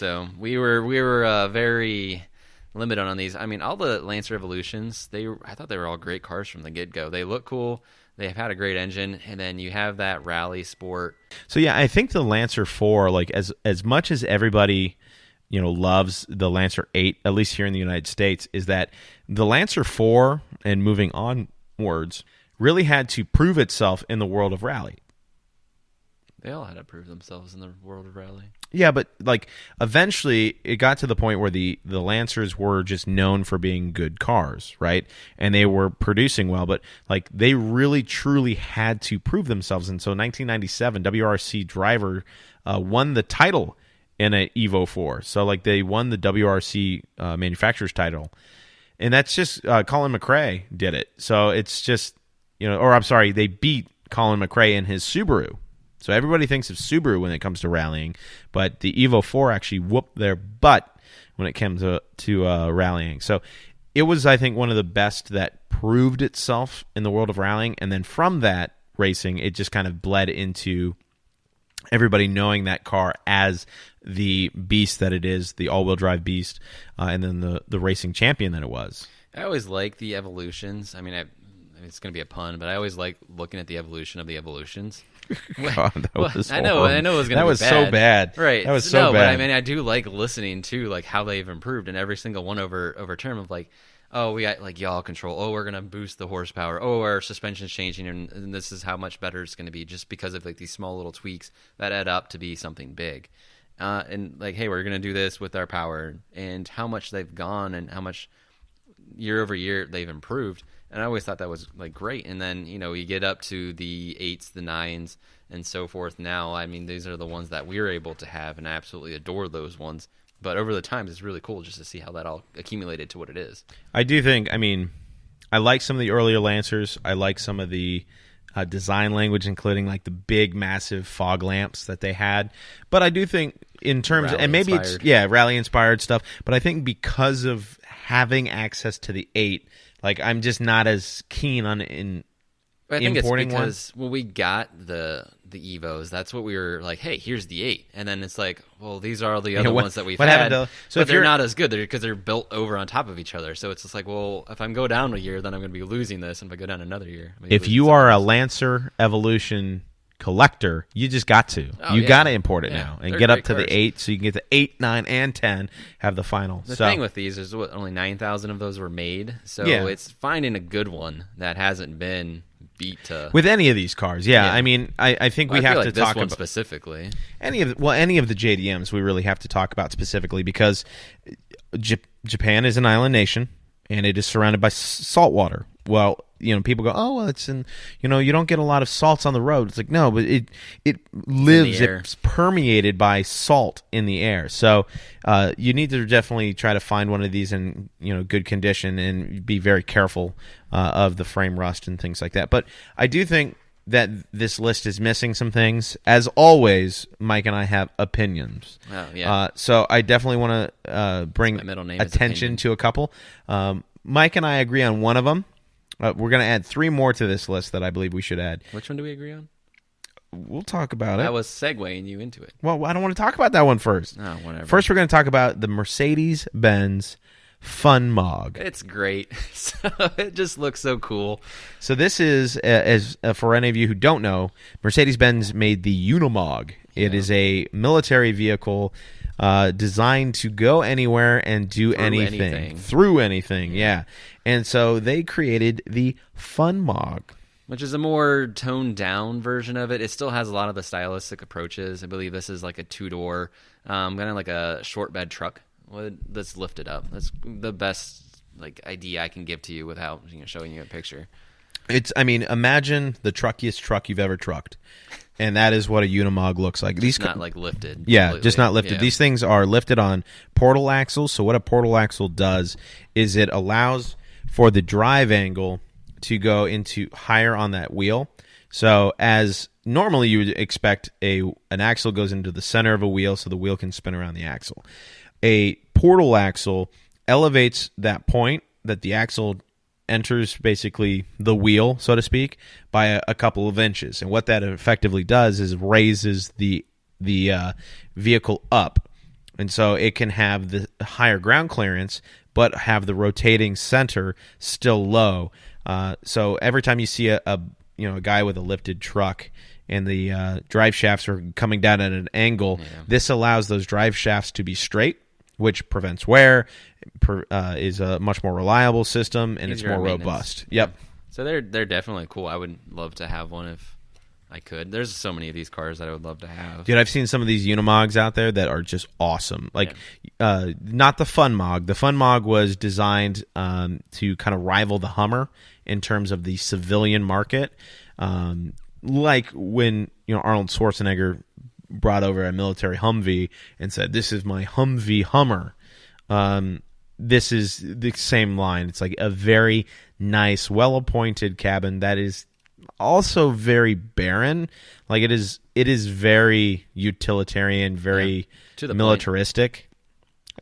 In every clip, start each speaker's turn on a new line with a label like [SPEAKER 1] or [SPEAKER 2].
[SPEAKER 1] So we were very limited on these. I mean, all the Lancer Evolutions, I thought they were all great cars from the get-go. They look cool. They've had a great engine, and then you have that rally sport.
[SPEAKER 2] So yeah, I think the Lancer 4, like as much as everybody loves the Lancer 8, at least here in the United States, is that the Lancer 4 and moving onwards really had to prove itself in the world of rally.
[SPEAKER 1] They all had to prove themselves in the world of rally.
[SPEAKER 2] Yeah, but like eventually it got to the point where the Lancers were just known for being good cars, right? And they were producing well, but like they really truly had to prove themselves. And so 1997, WRC driver won the title in an Evo 4. So like they won the WRC manufacturer's title. And that's just Colin McRae did it. So it's just, they beat Colin McRae in his Subaru. So everybody thinks of Subaru when it comes to rallying, but the Evo 4 actually whooped their butt when it came to rallying. So it was, I think, one of the best that proved itself in the world of rallying. And then from that racing, it just kind of bled into everybody knowing that car as the beast that it is, the all-wheel drive beast, and then the racing champion that it was.
[SPEAKER 1] I always like the evolutions. I mean, it's going to be a pun, but I always like looking at the evolution of the evolutions.
[SPEAKER 2] God, that was
[SPEAKER 1] I know it was going to be bad.
[SPEAKER 2] That was so bad.
[SPEAKER 1] Right.
[SPEAKER 2] That was so bad.
[SPEAKER 1] But I mean, I do like listening to like how they've improved in every single one over term of like, oh, we got like yaw control. Oh, we're going to boost the horsepower. Oh, our suspension's changing, and this is how much better it's going to be just because of like these small little tweaks that add up to be something big. And like, hey, we're going to do this with our power, and how much they've gone and how much year over year they've improved. And I always thought that was like great. And then, you get up to the 8s, the 9s, and so forth. Now, I mean, these are the ones that we're able to have, and I absolutely adore those ones. But over the times, it's really cool just to see how that all accumulated to what it is.
[SPEAKER 2] I do think, I mean, I like some of the earlier Lancers. I like some of the design language, including like the big, massive fog lamps that they had. But I do think in terms, and maybe it's, rally-inspired stuff. But I think because of having access to the 8, like I'm just not as keen on
[SPEAKER 1] I think
[SPEAKER 2] importing
[SPEAKER 1] it's because when we got the Evos, that's what we were like, hey, here's the 8. And then it's like, well, these are all the other ones that we've had. But they're not as good because they're built over on top of each other. So it's just like, well, if I go down a year, then I'm going to be losing this. And if I go down another year.
[SPEAKER 2] If you are a Lancer Evolution collector, you just got to. You got to import it now and get up to the 8 so you can get the 8, 9, and 10, have the final.
[SPEAKER 1] The thing with these is only 9,000 of those were made. So it's finding a good one that hasn't been beat to.
[SPEAKER 2] With any of these cars, I mean, I think we have to talk about
[SPEAKER 1] specifically.
[SPEAKER 2] Any of the JDMs we really have to talk about specifically because Japan is an island nation and it is surrounded by salt water. Well, people go, oh, well, it's in, you don't get a lot of salts on the road. It's like, no, but it lives, it's permeated by salt in the air. So you need to definitely try to find one of these in, good condition and be very careful of the frame rust and things like that. But I do think that this list is missing some things. As always, Mike and I have opinions.
[SPEAKER 1] Oh, yeah.
[SPEAKER 2] So I definitely want to bring attention to a couple. Mike and I agree on one of them. We're going to add 3 more to this list that I believe we should add.
[SPEAKER 1] Which one do we agree on?
[SPEAKER 2] We'll talk about it.
[SPEAKER 1] That was segueing you into it.
[SPEAKER 2] Well, I don't want to talk about that one first.
[SPEAKER 1] Oh, whatever.
[SPEAKER 2] First, we're going to talk about the Mercedes-Benz Fun Mog.
[SPEAKER 1] It's great. It just looks so cool.
[SPEAKER 2] So this is, for any of you who don't know, Mercedes-Benz made the Unimog. It is a military vehicle designed to go anywhere and do anything. Through anything, yeah. And so they created the Fun Mog,
[SPEAKER 1] which is a more toned-down version of it. It still has a lot of the stylistic approaches. I believe this is like a 2-door, kind of like a short bed truck that's lifted up. That's the best idea I can give to you without showing you a picture.
[SPEAKER 2] Imagine the truckiest truck you've ever trucked. And that is what a Unimog looks like.
[SPEAKER 1] These not lifted.
[SPEAKER 2] Yeah, completely. Just not lifted. Yeah. These things are lifted on portal axles. So what a portal axle does is it allows for the drive angle to go into higher on that wheel. So as normally you would expect an axle goes into the center of a wheel so the wheel can spin around the axle. A portal axle elevates that point that the axle enters basically the wheel, so to speak, by a couple of inches. And what that effectively does is raises the vehicle up And so it can have the higher ground clearance, but have the rotating center still low. So every time you see a guy with a lifted truck and the drive shafts are coming down at an angle, this allows those drive shafts to be straight, which prevents wear, is a much more reliable system, and it's more robust. Yep.
[SPEAKER 1] So they're definitely cool. I would love to have one if I could. There's so many of these cars that I would love to have.
[SPEAKER 2] Dude, I've seen some of these Unimogs out there that are just awesome. Like, not the Fun Mog. The Fun Mog was designed to kind of rival the Hummer in terms of the civilian market. Like when Arnold Schwarzenegger brought over a military Humvee and said, "This is my Humvee Hummer." This is the same line. It's like a very nice, well-appointed cabin that is also very barren. Like it is very utilitarian, very militaristic.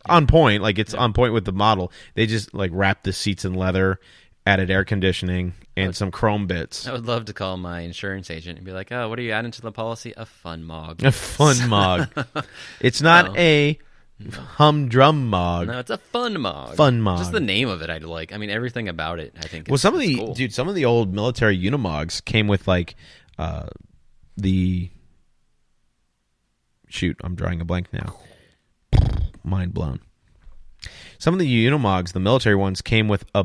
[SPEAKER 2] On point. Like it's on point with the model. They just like wrapped the seats in leather, added air conditioning, and some chrome bits.
[SPEAKER 1] I would love to call my insurance agent and be like, "Oh, what are you adding to the policy? A Fun Mog."
[SPEAKER 2] A Fun Mog. It's not a humdrum mog.
[SPEAKER 1] No, it's a Fun Mog.
[SPEAKER 2] Fun Mog.
[SPEAKER 1] Just the name of it, I'd like. I mean, everything about it, I think.
[SPEAKER 2] Some of the
[SPEAKER 1] cool.
[SPEAKER 2] some of the old military Unimogs came with like the. Shoot, I'm drawing a blank now. Mind blown. Some of the Unimogs, the military ones, came with a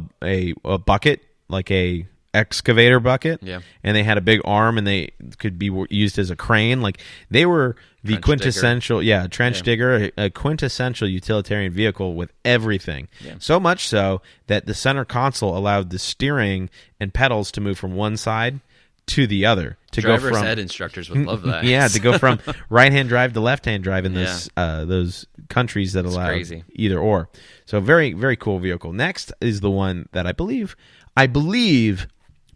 [SPEAKER 2] bucket, like a excavator bucket, and they had a big arm, and they could be used as a crane. Like they were the quintessential, trench digger, a quintessential utilitarian vehicle with everything. Yeah. So much so that the center console allowed the steering and pedals to move from one side to the other.
[SPEAKER 1] Driver's ed instructors would love that.
[SPEAKER 2] Yeah, to go from right-hand drive to left-hand drive in those countries that allow either or. So very, very cool vehicle. Next is the one that I believe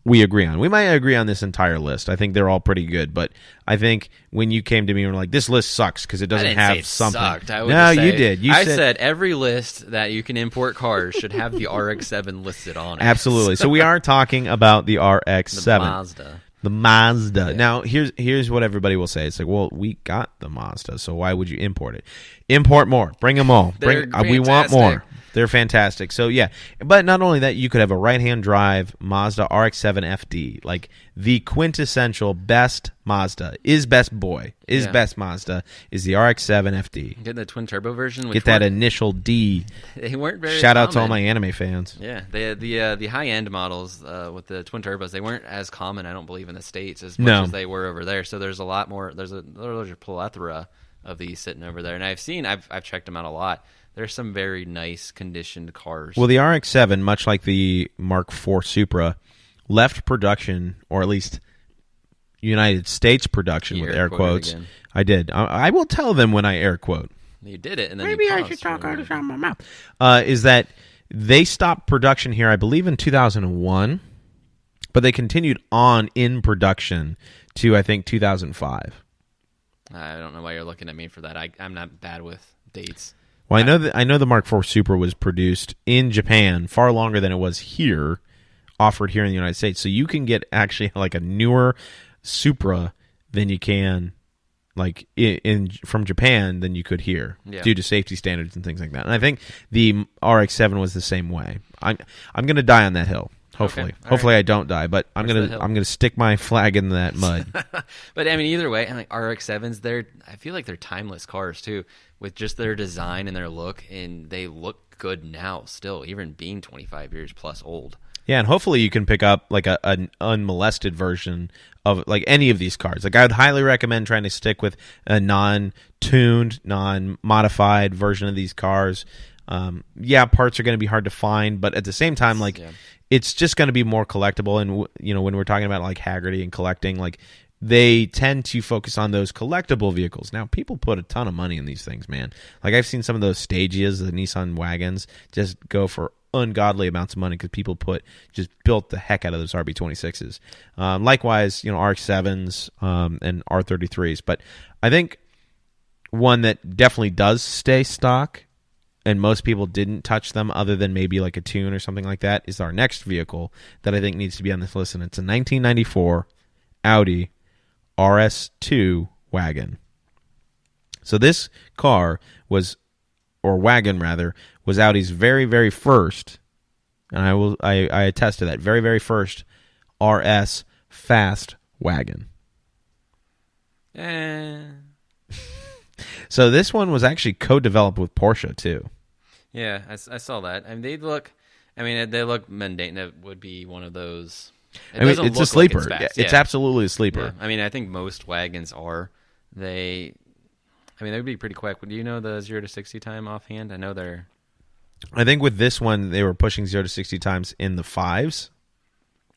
[SPEAKER 2] we agree on. We might agree on this entire list. I think they're all pretty good, but I think when you came to me and were like, "This list sucks because it doesn't have something."
[SPEAKER 1] Sucked.
[SPEAKER 2] No, you did.
[SPEAKER 1] I said every list that you can import cars should have the RX-7 listed on it.
[SPEAKER 2] Absolutely. So we are talking about the RX-7. The Mazda. Yeah. Now, here's what everybody will say. It's like, well, we got the Mazda, so why would you import it? Import more. Bring them all. We want more. They're fantastic. So, yeah. But not only that, you could have a right-hand drive Mazda RX-7 FD. Like, the quintessential best Mazda. Best Mazda is the RX-7 FD.
[SPEAKER 1] Get the twin-turbo version.
[SPEAKER 2] Get that initial D.
[SPEAKER 1] They weren't very
[SPEAKER 2] Shout out to all my anime fans.
[SPEAKER 1] Yeah. The high-end models with the twin turbos, they weren't as common, I don't believe, in the States as much as they were over there. So there's a lot more. There's a plethora of these sitting over there. And I've checked them out a lot. There's some very nice conditioned cars.
[SPEAKER 2] Well, the RX-7, much like the Mark IV Supra, left production, or at least United States production with air quotes. Again. I did. I will tell them when I air quote.
[SPEAKER 1] You did it, and then
[SPEAKER 2] maybe I should talk out of my mouth. Is that they stopped production here, I believe, in 2001, but they continued on in production to, I think, 2005.
[SPEAKER 1] I don't know why you're looking at me for that. I'm not bad with dates.
[SPEAKER 2] Well, I know the Mark IV Supra was produced in Japan far longer than it was here, offered here in the United States. So you can get actually like a newer Supra than you can like from Japan than you could here due to safety standards and things like that. And I think the RX-7 was the same way. I'm going to die on that hill. Hopefully, hopefully I don't die, but I'm gonna stick my flag in that mud.
[SPEAKER 1] But I mean, either way, and like RX-7s, I feel like they're timeless cars too, with just their design and their look, and they look good now still, even being 25 years plus old.
[SPEAKER 2] Yeah, and hopefully you can pick up like an unmolested version of like any of these cars. Like I would highly recommend trying to stick with a non-tuned, non-modified version of these cars. Parts are going to be hard to find, but at the same time, it's just going to be more collectible. And when we're talking about like Haggerty and collecting, like they tend to focus on those collectible vehicles. Now, people put a ton of money in these things, man. Like I've seen some of those Stagias, the Nissan wagons, just go for ungodly amounts of money because people built the heck out of those RB26s. Likewise, RX-7s and R33s. But I think one that definitely does stay stock, and most people didn't touch them other than maybe like a tune or something like that, is our next vehicle that I think needs to be on this list, and it's a 1994 Audi RS2 wagon. So this car was or wagon rather, was Audi's very, very first, and I attest to that, very, very first RS fast wagon. So this one was actually co-developed with Porsche too.
[SPEAKER 1] Yeah, I saw that. I mean, they look mundane. It would be one of those.
[SPEAKER 2] It's a sleeper. It's absolutely a sleeper.
[SPEAKER 1] Yeah. I mean, I think most wagons are. They would be pretty quick. Do you know the 0 to 60 time offhand? I know they're.
[SPEAKER 2] I think with this one, they were pushing 0 to 60 times in the 5s.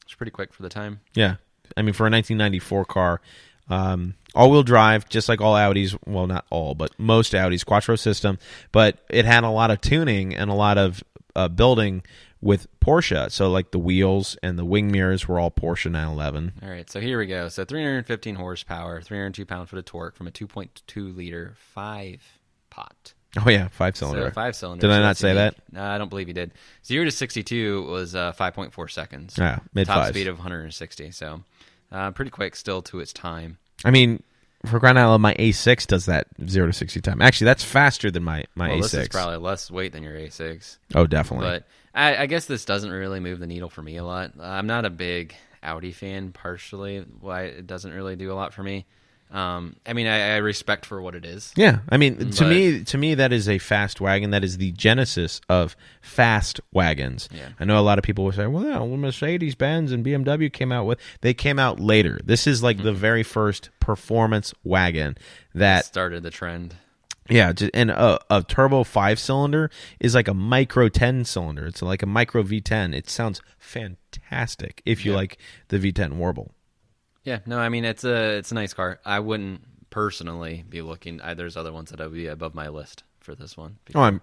[SPEAKER 1] It's pretty quick for the time.
[SPEAKER 2] Yeah. I mean, for a 1994 car, all-wheel drive, just like all Audis. Well, not all, but most Audis, Quattro system. But it had a lot of tuning and a lot of building with Porsche. So, like the wheels and the wing mirrors were all Porsche 911.
[SPEAKER 1] All right, so here we go. So 315 horsepower, 302 pound-foot of torque from a 2.2-liter 5-pot.
[SPEAKER 2] Oh, yeah, 5-cylinder.
[SPEAKER 1] So 5-cylinder.
[SPEAKER 2] Did I not say that?
[SPEAKER 1] No, I don't believe you did. 0 to 62 was 5.4 seconds.
[SPEAKER 2] Yeah, mid-5s.
[SPEAKER 1] Top speed of 160, so pretty quick still to its time.
[SPEAKER 2] I mean, for crying out loud, my A6 does that 0 to 60 time. Actually, that's faster than my A6.
[SPEAKER 1] This is probably less weight than your A6.
[SPEAKER 2] Oh, definitely.
[SPEAKER 1] But I guess this doesn't really move the needle for me a lot. I'm not a big Audi fan, partially why it doesn't really do a lot for me. I mean, I respect for what it is.
[SPEAKER 2] Yeah, I mean, to me, that is a fast wagon. That is the genesis of fast wagons.
[SPEAKER 1] Yeah.
[SPEAKER 2] I know a lot of people will say, well, Mercedes-Benz and BMW they came out later. This is like the very first performance wagon that
[SPEAKER 1] started the trend.
[SPEAKER 2] Yeah, and a turbo 5-cylinder is like a micro 10-cylinder. It's like a micro V10. It sounds fantastic if you like the V10 warble.
[SPEAKER 1] Yeah, no, I mean, it's a nice car. I wouldn't personally be looking. There's other ones that would be above my list for this one. I'm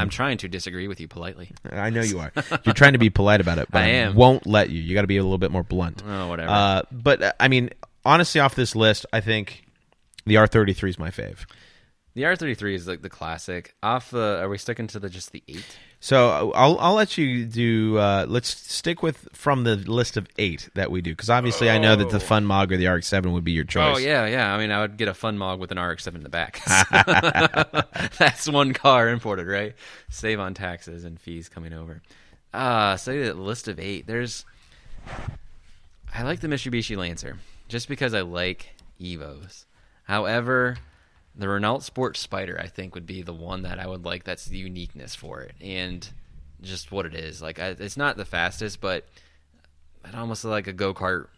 [SPEAKER 1] trying to disagree with you politely.
[SPEAKER 2] I know you are. You're trying to be polite about it, but
[SPEAKER 1] I am.
[SPEAKER 2] Won't let you. You got to be a little bit more blunt.
[SPEAKER 1] Oh, whatever.
[SPEAKER 2] But I mean, honestly, off this list, I think the R33 is my fave.
[SPEAKER 1] The R33 is like the classic. Are we sticking to just the 8?
[SPEAKER 2] So I'll let you do. Let's stick with from the list of 8 that we do, because obviously I know that the Fun Mog or the RX-7 would be your choice.
[SPEAKER 1] Oh yeah. I mean, I would get a Fun Mog with an RX-7 in the back. That's one car imported, right? Save on taxes and fees coming over. So the list of 8. I like the Mitsubishi Lancer just because I like Evos. However, the Renault Sport Spider, I think, would be the one that I would like. That's the uniqueness for it, and just what it is. Like, it's not the fastest, but I'd almost like a go-kart,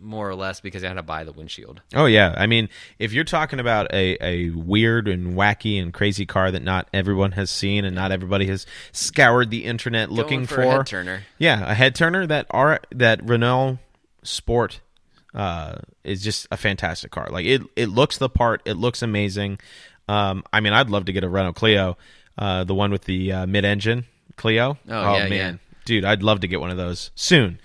[SPEAKER 1] more or less, because I had to buy the windshield.
[SPEAKER 2] Oh yeah, I mean, if you're talking about a weird and wacky and crazy car that not everyone has seen and not everybody has scoured the internet looking for
[SPEAKER 1] a head turner.
[SPEAKER 2] Yeah, a head turner. That Renault Sport is just a fantastic car. Like it looks the part. It looks amazing. I mean, I'd love to get a Renault Clio, the one with the mid-engine Clio.
[SPEAKER 1] Oh yeah,
[SPEAKER 2] man,
[SPEAKER 1] yeah.
[SPEAKER 2] Dude, I'd love to get one of those soon.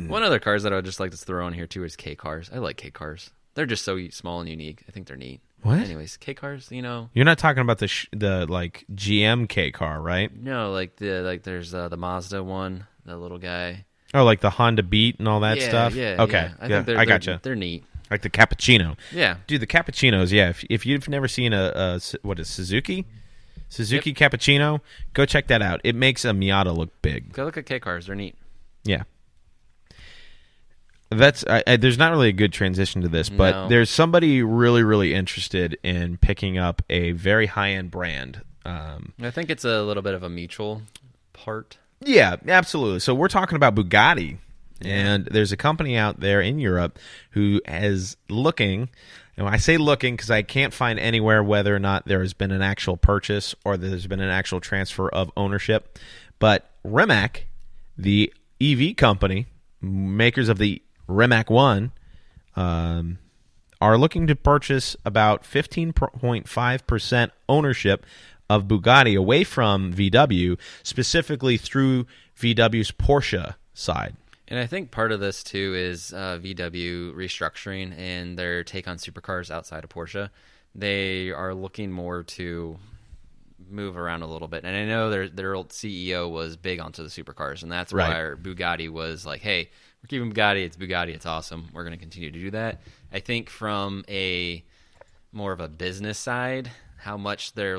[SPEAKER 1] One other cars that I would just like to throw in here too is K cars. I like K cars. They're just so small and unique. I think they're neat.
[SPEAKER 2] What?
[SPEAKER 1] Anyways, K cars. You're
[SPEAKER 2] not talking about the like GM K car, right?
[SPEAKER 1] No, there's the Mazda one, the little guy.
[SPEAKER 2] Oh, like the Honda Beat and all that stuff?
[SPEAKER 1] Yeah.
[SPEAKER 2] Okay.
[SPEAKER 1] I
[SPEAKER 2] gotcha.
[SPEAKER 1] They're neat.
[SPEAKER 2] Like the Cappuccino.
[SPEAKER 1] Yeah.
[SPEAKER 2] Dude, the Cappuccinos, yeah. If you've never seen what is Suzuki Cappuccino, go check that out. It makes a Miata look big.
[SPEAKER 1] Go look at K cars. They're neat.
[SPEAKER 2] Yeah. There's not really a good transition to this, but there's somebody really, really interested in picking up a very high-end brand.
[SPEAKER 1] I think it's a little bit of a mutual part.
[SPEAKER 2] Yeah, absolutely. So we're talking about Bugatti, and there's a company out there in Europe who is looking, and I say looking because I can't find anywhere whether or not there has been an actual purchase or there's been an actual transfer of ownership, but Rimac, the EV company, makers of the Rimac 1, are looking to purchase about 15.5% ownership of Bugatti away from VW, specifically through VW's Porsche side.
[SPEAKER 1] And I think part of this, too, is VW restructuring and their take on supercars outside of Porsche. They are looking more to move around a little bit. And I know their old CEO was big onto the supercars, and that's why Bugatti was like, hey, we're keeping Bugatti. It's awesome. We're going to continue to do that. I think from a more of a business side, how much they're